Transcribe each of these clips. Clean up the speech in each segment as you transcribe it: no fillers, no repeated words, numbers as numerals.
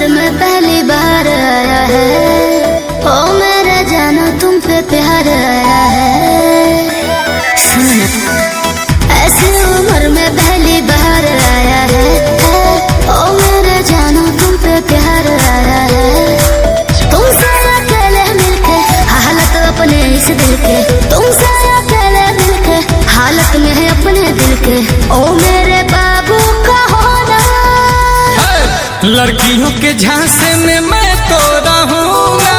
उम्र में पहली बार आया है, ओ मेरे जानो तुम पे प्यार आया है। सुना, ऐसी उम्र में पहली बार आया है, ओ मेरे जानो तुम पे प्यार आया है। तुमसे अकेले मिलके हालत अपने इस दिल के, तुमसे अकेले मिलके हालत में है अपने दिल के, ओ मेरे बाबू का होना। लड़कियों के झांसे में मैं तो रहूंगा,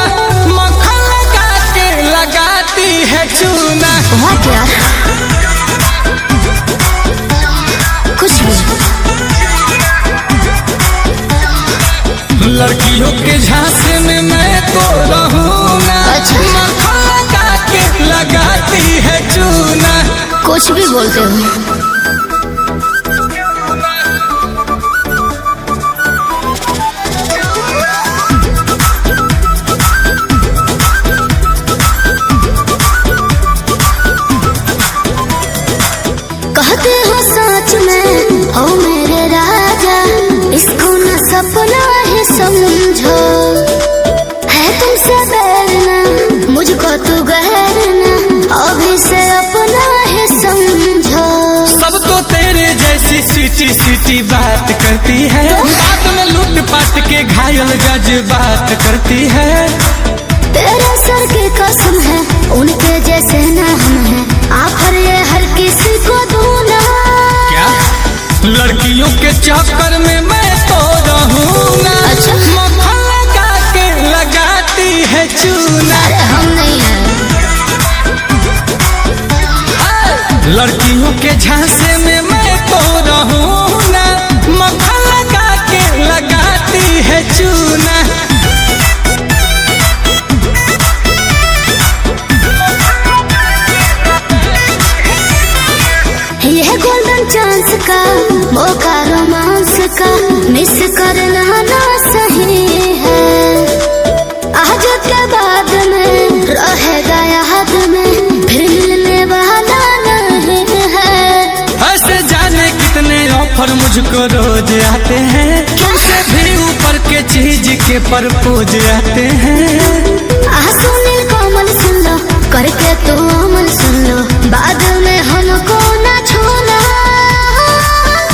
मक्खन लगा के लगाती है चूना। बहुत यार, कुछ भी। लड़कियों के झांसे में मैं तो रहूंगा, अच्छा। मक्खन लगा के लगाती है चूना। कुछ भी बोलते हो। कहते हो सच में हो मेरे राजा, इसको न सपना ही समझो। है तुमसे बैरना, मुझको तू गहरना, अभी से अपना ही समझो। सब तो तेरे जैसी सीटी सीटी बात करती है, बात में लूट पाट के घायल जज्बात करती है। तेरे सर की कसम है, उनके जैसे ना हम हैं, आखिर ये हर किसी को दूना। क्या लड़कियों के चक्कर में मैं तो रहूंगा, अच्छा। मक्खन लगा के लगाती है चूना। अरे हम नहीं हैं। लड़कियों के झांसे में मैं तो रहूंगा, मक्खन लगा के लगाती है चूना। यह गोल्डन चांस का मौका, रोमांस का मिस करना ना सही है। आज के बाद में रहेगा याद में, फिर मिलने वाला नहीं है। ऐसे जाने कितने ऑफर मुझको रोज आते हैं, तुमसे भी ऊपर के चीज के प्रपोज आते हैं। सुनील कोमल सुन लो, करके तो अमल सुन लो, बाद में हमको ना छोड़ना।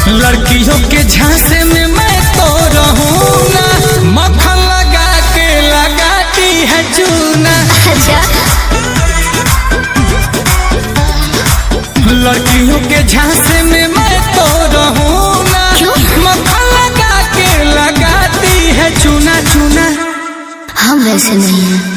लड़कियों के झांसे में मैं तो रहूंगा, मक्खन लगा के लगाती है चूना। अच्छा। लड़कियों के झांसे में मैं तो रहूंगा, क्यों? मक्खन लगा के लगाती है चूना चूना। हम वैसे नहीं हैं।